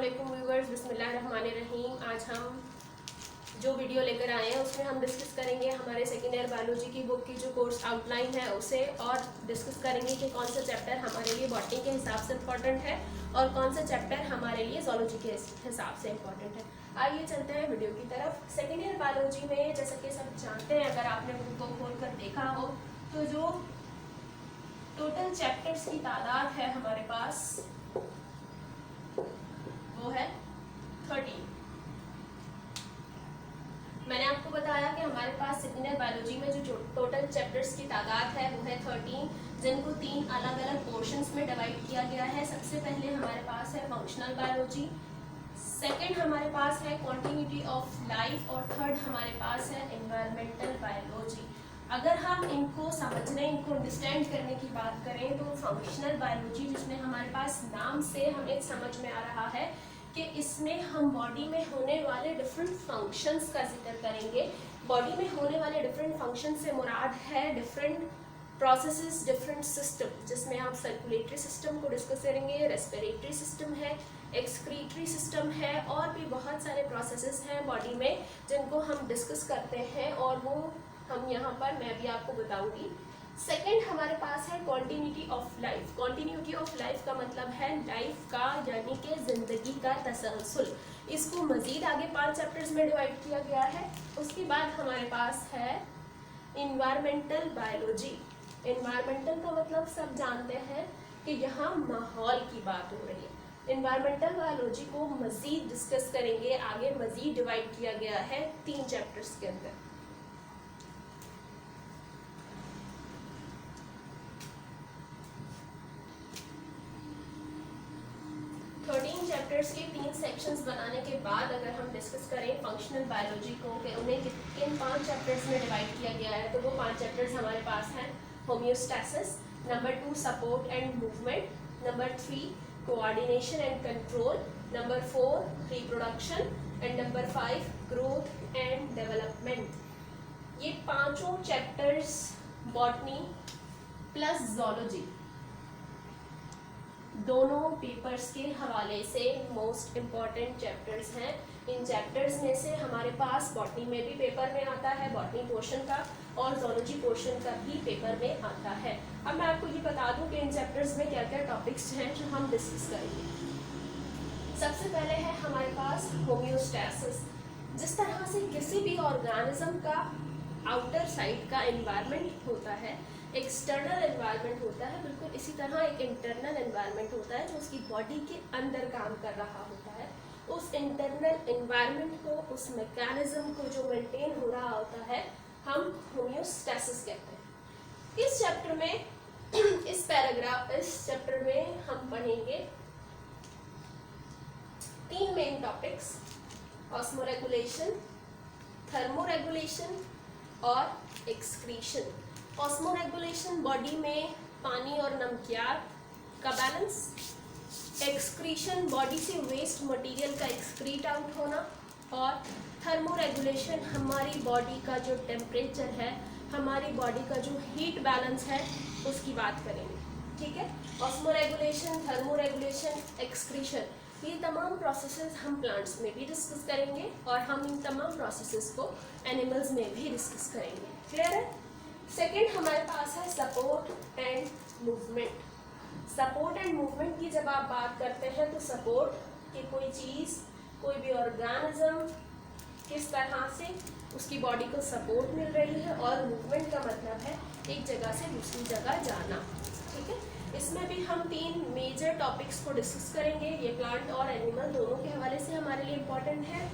वालेकुम व्यूवर्स, बिस्मिल्लाहिर्रहमानिर्रहीम। आज हम जो वीडियो लेकर आए हैं उसमें हम डिस्कस करेंगे हमारे सेकेंड ईयर बायोलॉजी की बुक की जो कोर्स आउटलाइन है उसे, और डिस्कस करेंगे कि कौन सा चैप्टर हमारे लिए बॉटनी के हिसाब से इम्पोर्टेंट है और कौन सा चैप्टर हमारे लिए जोलॉजी के हिसाब से इम्पोर्टेंट है। आइए चलते हैं वीडियो की तरफ। सेकेंड ईयर बायोलॉजी में जैसा कि सब जानते हैं, अगर आपने बुक को खोल कर देखा हो तो जो टोटल चैप्टर्स की तादाद है हमारे पास वो है 13। मैंने आपको बताया कि हमारे पास सेकेंड ईयर बायोलॉजी में जो टोटल चैप्टर्स की तादाद है वो है 13, जिनको 3 अलग अलग पोर्शंस में डिवाइड किया गया है। सबसे पहले हमारे पास है फंक्शनल बायोलॉजी, सेकंड हमारे पास है कॉन्टिन्यूटी ऑफ लाइफ और थर्ड हमारे पास है एनवायरमेंटल बायोलॉजी। अगर हम इनको समझने, इनको अंडरस्टैंड करने की बात करें तो फंक्शनल बायोलॉजी, जिसमें हमारे पास नाम से हमें समझ में आ रहा है कि इसमें हम बॉडी में होने वाले डिफरेंट फंक्शंस का जिक्र करेंगे। बॉडी में होने वाले डिफरेंट फंक्शन से मुराद है डिफरेंट प्रोसेसेस, डिफरेंट सिस्टम, जिसमें आप सर्कुलेटरी सिस्टम को डिस्कस करेंगे, रेस्पिरेटरी सिस्टम है, एक्सक्रीटरी सिस्टम है, और भी बहुत सारे प्रोसेसेस हैं बॉडी में जिनको हम डिस्कस करते हैं, और वो हम यहाँ पर मैं भी आपको बताऊंगी। सेकंड हमारे पास है continuity of life. Continuity of life का मतलब है लाइफ का, यानी कि जिंदगी का तसलसल। इसको मजीद आगे 5 चैप्टर्स में डिवाइड किया गया है। उसके बाद हमारे पास है इन्वायरमेंटल बायोलॉजी। इन्वायरमेंटल का मतलब सब जानते हैं कि यहाँ माहौल की बात हो रही है। इन्वायरमेंटल बायोलॉजी को मजीद डिस्कस करेंगे, आगे मजीद डिवाइड किया गया है 3 चैप्टर्स के अंदर। 13 चैप्टर्स के 3 सेक्शंस बनाने के बाद अगर हम डिस्कस करें फंक्शनल बायोलॉजी को कि उन्हें किन 5 चैप्टर्स में डिवाइड किया गया है, तो वो 5 चैप्टर्स हमारे पास हैं। Homeostasis, number 2 support and movement, number 3 coordination and control, number 4 reproduction and number 5 growth and development. ये पांचों चैप्टर्स बॉटनी प्लस जोलॉजी दोनों पेपर्स के हवाले से मोस्ट इम्पॉर्टेंट चैप्टर्स हैं। इन चैप्टर्स में से हमारे पास बॉटनी में भी पेपर में आता है बॉटनी पोर्शन का, और जोलॉजी पोर्शन का भी पेपर में आता है। अब मैं आपको ये बता दूं कि इन चैप्टर्स में क्या क्या टॉपिक्स हैं जो हम डिस्कस करेंगे। सबसे पहले है हमारे पास होम्योस्टैसिस। जिस तरह से किसी भी ऑर्गेनिज्म का आउटर साइड का एनवायरनमेंट होता है, एक्सटर्नल एनवायरनमेंट होता है, बिल्कुल इसी तरह एक इंटरनल एनवायरनमेंट होता है जो उसकी बॉडी के अंदर काम कर रहा होता है। उस इंटरनल एनवायरनमेंट को, उस मैकेनिज्म को जो मेंटेन हो रहा होता है, हम होम्योस्टैसिस कहते हैं। इस चैप्टर में इस चैप्टर में हम पढ़ेंगे 3 मेन टॉपिक्स: ऑस्मोरेगुलेशन, थर्मोरेगुलेशन और एक्सक्रीशन। ऑस्मोरेगुलेशन बॉडी में पानी और नमकियात का बैलेंस, एक्सक्रीशन बॉडी से वेस्ट मटेरियल का एक्सक्रीट आउट होना, और थर्मोरेगुलेशन हमारी बॉडी का जो टेम्परेचर है, हमारी बॉडी का जो हीट बैलेंस है, उसकी बात करेंगे। ठीक है, ऑस्मोरेगुलेशन, थर्मोरेगुलेशन, एक्सक्रीशन, ये तमाम प्रोसेसेस हम प्लांट्स में भी डिस्कस करेंगे और हम इन तमाम प्रोसेसेस को एनिमल्स में भी डिस्कस करेंगे। क्लियर है? सेकेंड हमारे पास है support and movement. Support and movement की जब आप बात करते हैं तो सपोर्ट की कोई चीज़, कोई भी ऑर्गेनिज्म किस तरह से उसकी बॉडी को सपोर्ट मिल रही है, और मूवमेंट का मतलब है एक जगह से दूसरी जगह जाना। ठीक है, इसमें भी हम 3 मेजर टॉपिक्स को डिस्कस करेंगे। ये प्लांट और एनिमल दोनों के हवाले से हमारे लिए इम्पोर्टेंट है।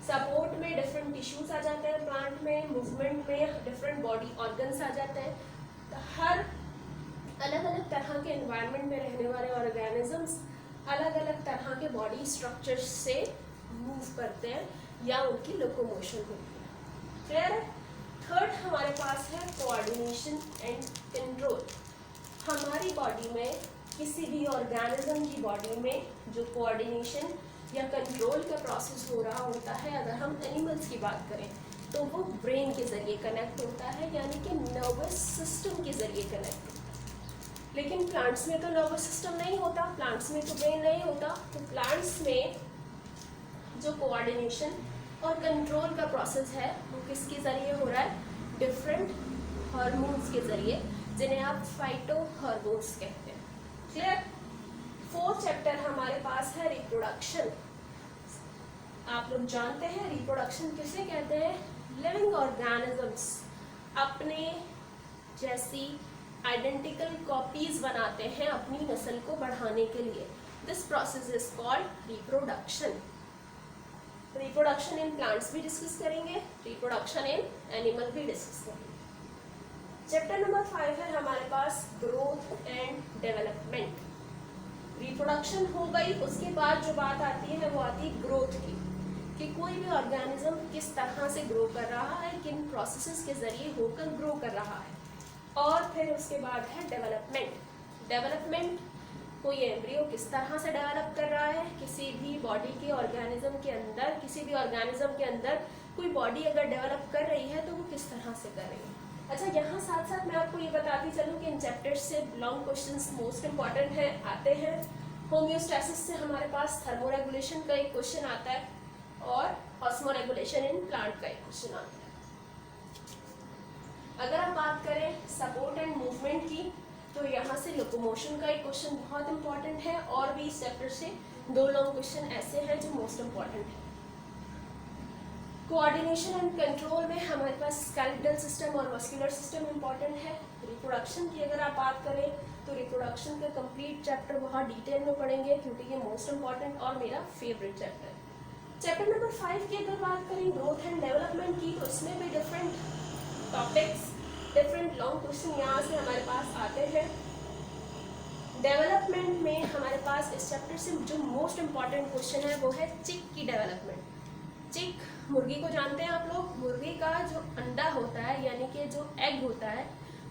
सपोर्ट में डिफरेंट टिश्यूज आ जाते हैं प्लांट में, मूवमेंट में डिफरेंट बॉडी ऑर्गन्स आ जाते हैं। तो हर अलग अलग तरह के एनवायरनमेंट में रहने वाले ऑर्गेनिजम्स अलग अलग तरह के बॉडी स्ट्रक्चर्स से मूव करते हैं या उनकी लोकोमोशन होती है। क्लियर है? थर्ड हमारे पास है कोऑर्डिनेशन एंड कंट्रोल। हमारी बॉडी में, किसी भी ऑर्गेनिज्म की बॉडी में जो कोऑर्डिनेशन या कंट्रोल का प्रोसेस हो रहा होता है, अगर हम एनिमल्स की बात करें तो वो ब्रेन के ज़रिए कनेक्ट होता है, यानी कि नर्वस सिस्टम के ज़रिए कनेक्ट होता है। लेकिन प्लांट्स में तो नर्वस सिस्टम नहीं होता, प्लांट्स में तो ब्रेन नहीं होता। तो प्लांट्स में जो कोऑर्डिनेशन और कंट्रोल का प्रोसेस है वो किसके ज़रिए हो रहा है, डिफरेंट हार्मोन्स के ज़रिए, जिन्हें आप फाइटो हार्मोन्स कहते हैं। क्लियर। फोर्थ चैप्टर हमारे पास है रिप्रोडक्शन। आप लोग जानते हैं रिप्रोडक्शन किसे कहते हैं, लिविंग ऑर्गेनिजम्स अपने जैसी आइडेंटिकल कॉपीज बनाते हैं अपनी नस्ल को बढ़ाने के लिए। This process is called reproduction. Reproduction in plants भी डिस्कस करेंगे, रिप्रोडक्शन इन एनिमल भी डिस्कस करेंगे। चैप्टर नंबर 5 है हमारे पास ग्रोथ एंड डेवलपमेंट। रिप्रोडक्शन हो गई, उसके बाद जो बात आती है वो आती है ग्रोथ की, कि कोई भी ऑर्गेनिज्म किस तरह से ग्रो कर रहा है, किन प्रोसेसेस के जरिए होकर ग्रो कर रहा है। और फिर उसके बाद है डेवलपमेंट। डेवलपमेंट कोई एम्ब्रियो किस तरह से डेवलप कर रहा है, किसी भी बॉडी के ऑर्गेनिज्म के अंदर, किसी भी ऑर्गेनिज्म के अंदर कोई बॉडी अगर डेवलप कर रही है तो वो किस तरह से कर रही है। अच्छा, यहाँ साथ साथ मैं आपको ये बताती चलूँ कि इन चैप्टर्स से लॉन्ग क्वेश्चंस मोस्ट इंपॉर्टेंट है आते हैं। होम्योस्टैसिस से हमारे पास थर्मोरेगुलेशन का एक क्वेश्चन आता है और ऑस्मोरेगुलेशन इन प्लांट का एक क्वेश्चन आता है। अगर आप बात करें सपोर्ट एंड मूवमेंट की, तो यहाँ से लोकोमोशन का एक क्वेश्चन बहुत इंपॉर्टेंट है, और भी इस चैप्टर से 2 लॉन्ग क्वेश्चन ऐसे हैं जो मोस्ट इंपॉर्टेंट है। कोऑर्डिनेशन एंड कंट्रोल में हमारे पास स्केलेटल सिस्टम और मस्कुलर सिस्टम इंपॉर्टेंट है। रिप्रोडक्शन की अगर आप बात करें तो रिप्रोडक्शन का कंप्लीट चैप्टर बहुत डिटेल में पढ़ेंगे, क्योंकि ये मोस्ट इंपॉर्टेंट और मेरा फेवरेट चैप्टर है। चैप्टर नंबर 5 की अगर बात करें ग्रोथ एंड डेवलपमेंट की, तो इसमें भी different topics, different long question यहाँ से हमारे पास आते हैं। डेवलपमेंट में हमारे पास इस चैप्टर से जो मोस्ट इंपॉर्टेंट क्वेश्चन है वो है चिक की डेवलपमेंट। चिक, मुर्गी को जानते हैं आप लोग, मुर्गी का जो अंडा होता है यानी कि जो एग होता है,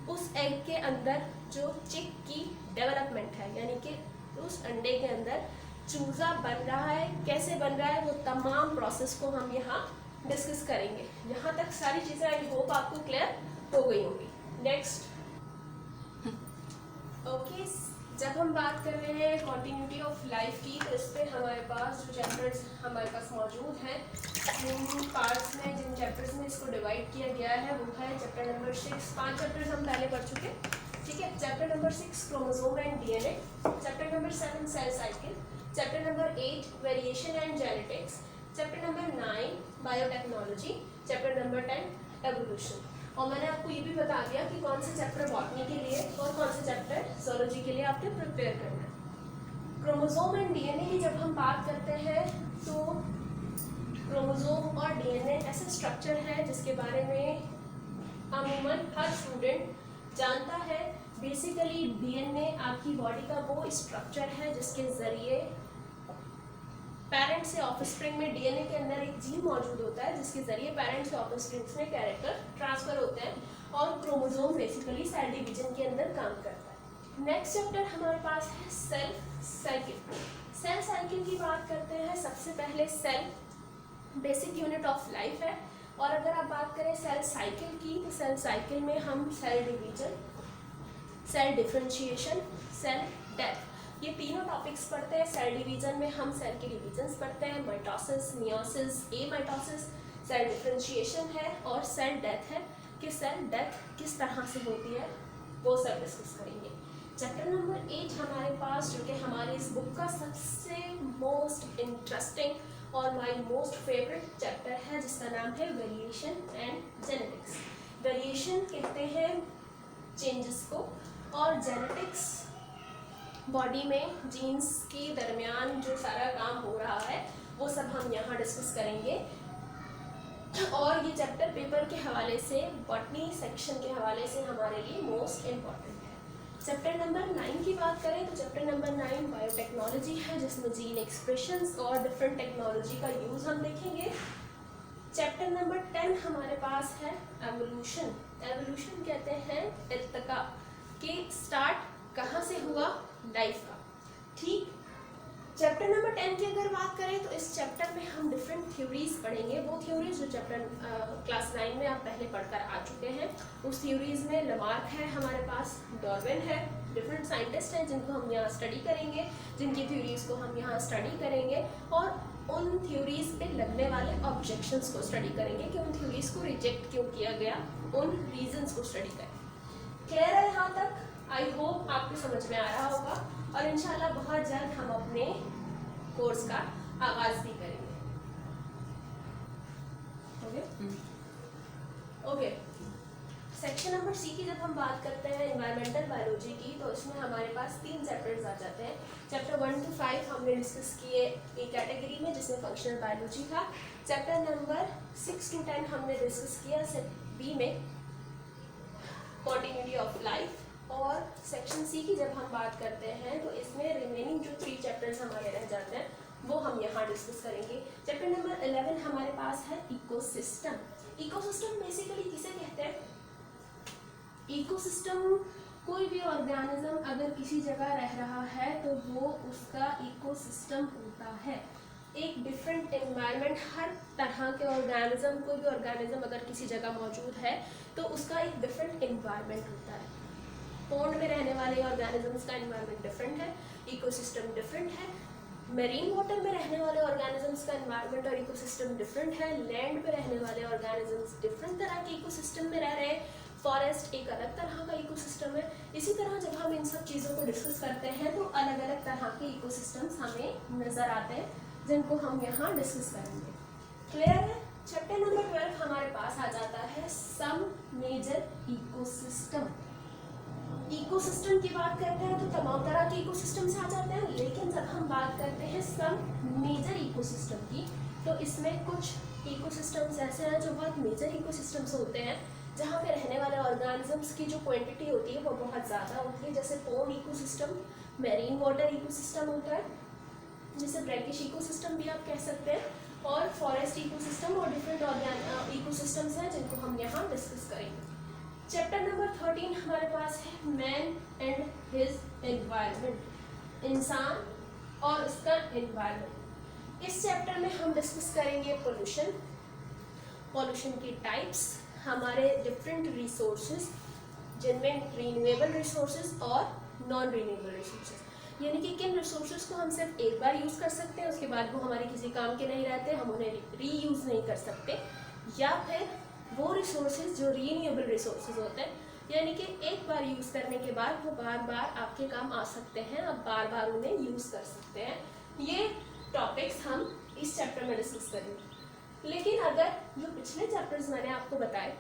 उस एग के अंदर जो चिक की डेवलपमेंट है, यानी कि उस अंडे के अंदर चूजा बन रहा है, कैसे बन रहा है, वो तमाम प्रोसेस को हम यहाँ डिस्कस करेंगे। यहाँ तक सारी चीज़ें आई होप आपको क्लियर हो गई होंगी। नेक्स्ट, ओके, जब हम बात कर रहे हैं कॉन्टिन्यूटी ऑफ लाइफ की, तो इस पर हमारे पास जो चैप्टर्स हमारे पास मौजूद हैं, जिन पार्ट्स में, जिन चैप्टर्स में इसको डिवाइड किया गया है वो है चैप्टर नंबर 6। 5 चैप्टर्स हम पहले पढ़ चुके, ठीक है। Chapter number 6 chromosome and DNA, chapter number 7 cell cycle, chapter number 8 variation and genetics, chapter number 9 biotechnology, chapter number 10 evolution. और मैंने आपको ये भी बता दिया कि कौन से चैप्टर बॉटनी के लिए और कौन से चैप्टर जोलॉजी के लिए आपने प्रिपेयर करना है। क्रोमोसोम एंड डीएनए की जब हम बात करते हैं तो क्रोमोसोम और डीएनए ऐसे स्ट्रक्चर है जिसके बारे में अमूमन हर स्टूडेंट जानता है। बेसिकली डीएनए आपकी बॉडी का वो स्ट्रक्चर है जिसके ज़रिए पेरेंट से ऑफस्प्रिंग में, डीएनए के अंदर एक जीन मौजूद होता है जिसके जरिए पेरेंट से ऑफस्प्रिंग्स में कैरेक्टर ट्रांसफर होते हैं, और क्रोमोसोम बेसिकली सेल डिवीजन के अंदर काम करता है। नेक्स्ट चैप्टर हमारे पास है सेल साइकिल। सेल साइकिल की बात करते हैं, सबसे पहले cell basic unit of life है, और अगर आप बात करें सेल साइकिल की, तो सेल साइकिल में हम cell division, cell differentiation, cell death, ये तीनों टॉपिक्स पढ़ते हैं। सेल डिवीजन में हम सेल के डिवीजन्स पढ़ते हैं, mitosis, meiosis, amitosis, cell differentiation है, और सेल डेथ है कि सेल डेथ किस तरह से होती है, वो सब डिस्कस करेंगे। चैप्टर नंबर 8 हमारे पास, जो कि हमारी इस बुक का सबसे मोस्ट इंटरेस्टिंग और माय मोस्ट फेवरेट चैप्टर है, जिसका नाम है वेरिएशन एंड जेनेटिक्स। वेरिएशन कहते हैं चेंजेस को, और जेनेटिक्स बॉडी में जीन्स के दरमियान जो सारा काम हो रहा है वो सब हम यहाँ डिस्कस करेंगे। और ये चैप्टर पेपर के हवाले से, बॉटनी सेक्शन के हवाले से हमारे लिए मोस्ट इम्पॉर्टेंट है। चैप्टर नंबर 9 की बात करें तो चैप्टर नंबर 9 बायोटेक्नोलॉजी है, जिसमें जीन एक्सप्रेशंस और डिफरेंट टेक्नोलॉजी का यूज़ हम देखेंगे। चैप्टर नंबर 10 हमारे पास है एवोल्यूशन। एवोल्यूशन कहते हैं इर्तिका, कि स्टार्ट कहाँ से हुआ लाइफ का, ठीक। चैप्टर नंबर 10 की अगर बात करें तो इस चैप्टर में हम डिफरेंट थ्योरीज पढ़ेंगे। वो थ्योरीज जो चैप्टर क्लास 9 में आप पहले पढ़कर आ चुके हैं। उस थ्योरीज में लमार्क है हमारे पास, डार्विन है, डिफरेंट साइंटिस्ट हैं जिनको हम यहाँ स्टडी करेंगे, जिनकी थ्योरीज को हम यहाँ स्टडी करेंगे। और उन थ्योरीज पे लगने वाले ऑब्जेक्शंस को स्टडी करेंगे कि उन थ्योरीज को रिजेक्ट क्यों किया गया, उन रीजंस को स्टडी करेंगे। क्लियर है यहाँ तक? आई होप आपको समझ में आ रहा होगा और इंशाल्लाह बहुत जल्द हम अपने कोर्स का आगाज भी करेंगे। ओके सेक्शन नंबर सी की जब हम बात करते हैं एनवायरमेंटल बायोलॉजी की, तो इसमें हमारे पास 3 चैप्टर्स आ जाते हैं। चैप्टर 1 to 5 हमने डिस्कस किए ए कैटेगरी में, जिसमें फंक्शनल बायोलॉजी था। चैप्टर नंबर 6 to 10 हमने डिस्कस किया सेट बी में कॉन्टिन्यूटी ऑफ लाइफ। और सेक्शन सी की जब हम बात करते हैं तो इसमें रिमेनिंग जो 3 चैप्टर्स हमारे रह जाते हैं वो हम यहाँ डिस्कस करेंगे। चैप्टर नंबर 11 हमारे पास है इकोसिस्टम। इकोसिस्टम बेसिकली किसे कहते हैं? इकोसिस्टम कोई भी ऑर्गेनिज्म अगर किसी जगह रह रहा है तो वो उसका इकोसिस्टम होता है। एक डिफरेंट एनवायरनमेंट, हर तरह के ऑर्गेनिज्म, कोई भी ऑर्गेनिज्म अगर किसी जगह मौजूद है तो उसका एक डिफरेंट एनवायरनमेंट होता है। पोंड में रहने वाले ऑर्गेनिजम्स का एनवायरनमेंट डिफरेंट है, इकोसिस्टम डिफरेंट है। मेरीन वाटर में रहने वाले ऑर्गेनिजम्स का एनवायरनमेंट और इकोसिस्टम डिफरेंट है। लैंड पे रहने वाले ऑर्गेनिजम्स डिफरेंट तरह के इकोसिस्टम में रह रहे हैं। फॉरेस्ट एक अलग तरह का इकोसिस्टम है। इसी तरह जब हम इन सब चीज़ों को डिस्कस करते हैं तो अलग अलग तरह के इकोसिस्टम्स हमें नज़र आते हैं, जिनको हम यहाँ डिस्कस करेंगे। क्लियर है? चैप्टर नंबर 12 हमारे पास आ जाता है सम मेजर इकोसिस्टम। इकोसिस्टम की बात करते हैं तो तमाम तरह के इकोसिस्टम्स आ जाते हैं, लेकिन जब हम बात करते हैं सम मेजर इकोसिस्टम की तो इसमें कुछ इकोसिस्टम्स ऐसे हैं जो बहुत मेजर इकोसिस्टम्स होते हैं, जहाँ पे रहने वाले ऑर्गेनिजम्स की जो क्वांटिटी होती है वो बहुत ज़्यादा होती है। जैसे pond ecosystem, marine water ecosystem होता है, जिसे ब्रैकिश इकोसिस्टम भी आप कह सकते हैं, और फॉरेस्ट इकोसिस्टम और डिफरेंट इकोसिस्टम्स हैं जिनको हम यहाँ डिस्कस करेंगे। चैप्टर नंबर 13 हमारे पास है मैन एंड हिज एनवायरनमेंट, इंसान और उसका एनवायरनमेंट। इस चैप्टर में हम डिस्कस करेंगे पोल्यूशन, पोल्यूशन की टाइप्स, हमारे डिफरेंट रिसोर्सेज जिनमें रीन्यूएबल रिसोर्सेज और नॉन रीन्यूएबल रिसोर्सेज, यानी कि किन रिसोर्सेज को हम सिर्फ एक बार यूज़ कर सकते हैं, उसके बाद वो हमारे किसी काम के नहीं रहते, हम उन्हें रीयूज़ नहीं कर सकते, या फिर वो रिसोर्सेज जो रीन्यूएबल रिसोर्सेज होते हैं, यानी कि एक बार यूज़ करने के बाद वो बार बार आपके काम आ सकते हैं, आप बार बार उन्हें यूज़ कर सकते हैं। ये टॉपिक्स हम इस चैप्टर में डिस्कस करेंगे। लेकिन अगर जो पिछले चैप्टर्स मैंने आपको बताए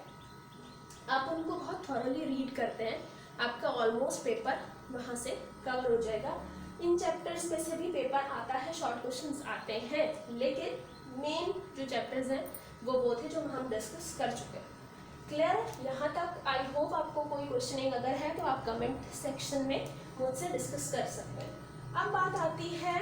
आप उनको बहुत थॉरली रीड करते हैं, आपका ऑलमोस्ट पेपर वहाँ से कवर हो जाएगा। इन चैप्टर्स में से भी पेपर आता है, शॉर्ट क्वेश्चंस आते हैं, लेकिन मेन जो चैप्टर्स हैं वो थे जो हम डिस्कस कर चुके हैं। क्लियर? यहाँ तक आई होप आपको कोई क्वेश्चनिंग अगर है तो आप कमेंट सेक्शन में मुझसे डिस्कस कर सकते हैं। अब बात आती है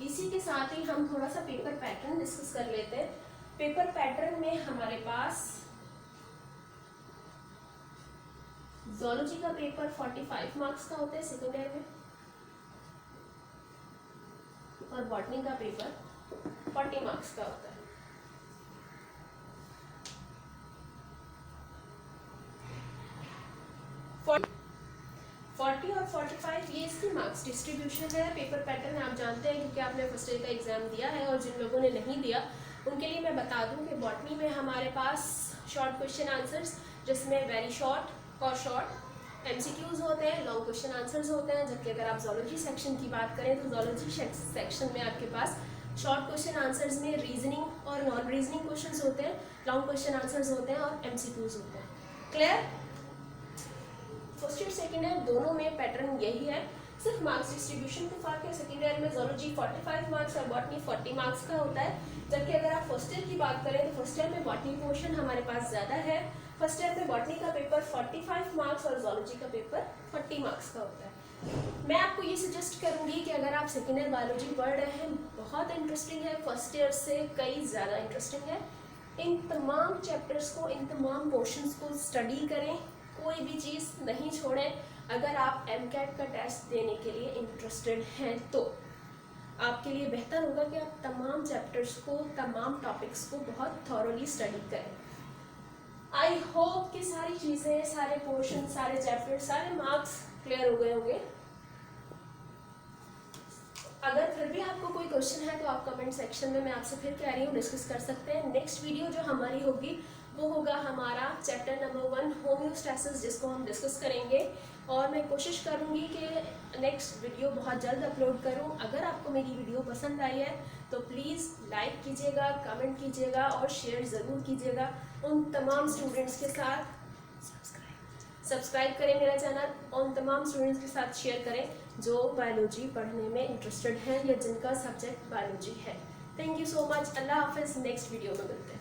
इसी के साथ ही हम थोड़ा सा पेपर पैटर्न डिस्कस कर लेते हैं। पेपर पैटर्न में हमारे पास ज़ूलॉजी का पेपर 45 मार्क्स का होता है सेकेंड ईयर में, और बॉटनी का पेपर 40 मार्क्स का होता है। फोर्टी और 45 ये इसकी मार्क्स डिस्ट्रीब्यूशन है। पेपर पैटर्न आप जानते हैं क्योंकि आपने फर्स्ट ईयर का एग्जाम दिया है, और जिन लोगों ने नहीं दिया उनके लिए मैं बता दूं कि बॉटनी में हमारे पास शॉर्ट क्वेश्चन आंसर्स, जिसमें वेरी शॉर्ट और शॉर्ट एमसीक्यूज होते हैं, लॉन्ग क्वेश्चन आंसर्स होते हैं। जबकि अगर आप ज़ूलॉजी सेक्शन की बात करें तो ज़ूलॉजी सेक्शन में आपके पास शॉर्ट क्वेश्चन आंसर्स में रीजनिंग और नॉन रीजनिंग क्वेश्चंस होते हैं, लॉन्ग क्वेश्चन आंसर्स होते हैं और एमसीक्यूज होते हैं। Clear? First year second year दोनों में पैटर्न यही है, सिर्फ मार्क्स डिस्ट्रीब्यूशन का फर्क है। सेकेंड ईयर में ज़ूलॉजी 45 मार्क्स और बॉटनी 40 मार्क्स का होता है। जबकि अगर आप फर्स्ट ईयर की बात करें तो फर्स्ट ईयर में बॉटनी पोर्शन हमारे पास ज़्यादा है। फर्स्ट ईयर में बॉटनी का पेपर 45 मार्क्स और ज़ूलॉजी का पेपर 40 मार्क्स का होता है। मैं आपको ये सजेस्ट करूँगी कि अगर आप सेकेंड ईयर बायोलॉजी पढ़ रहे हैं, बहुत इंटरेस्टिंग है, फर्स्ट ईयर से कई ज़्यादा इंटरेस्टिंग है। इन तमाम चैप्टर्स को, इन तमाम पोर्शंस को स्टडी करें, कोई भी चीज़ नहीं छोड़ें। अगर आप एमकैट का टेस्ट देने के लिए इंटरेस्टेड हैं तो आपके लिए बेहतर होगा कि आप तमाम चैप्टर्स को, तमाम टॉपिक्स को बहुत थॉरोली स्टडी करें। आई होप कि सारी चीज़ें, सारे पोर्शन, सारे चैप्टर, सारे मार्क्स क्लियर हो गए होंगे। अगर फिर भी आपको कोई क्वेश्चन है तो आप कमेंट सेक्शन में, मैं आपसे फिर कह रही हूँ, डिस्कस कर सकते हैं। नेक्स्ट वीडियो जो हमारी होगी वो होगा हमारा चैप्टर नंबर 1 होम्योस्टैसिस, जिसको हम डिस्कस करेंगे। और मैं कोशिश करूँगी कि नेक्स्ट वीडियो बहुत जल्द अपलोड करूँ। अगर आपको मेरी वीडियो पसंद आई है तो प्लीज़ लाइक कीजिएगा, कमेंट कीजिएगा और शेयर ज़रूर कीजिएगा उन तमाम स्टूडेंट्स के साथ। सब्सक्राइब करें मेरा चैनल, उन तमाम स्टूडेंट्स के साथ शेयर करें जो बायोलॉजी पढ़ने में इंटरेस्टेड हैं या जिनका सब्जेक्ट बायोलॉजी है। Thank you so much. अल्लाह हाफिज़। नेक्स्ट वीडियो में मिलते हैं।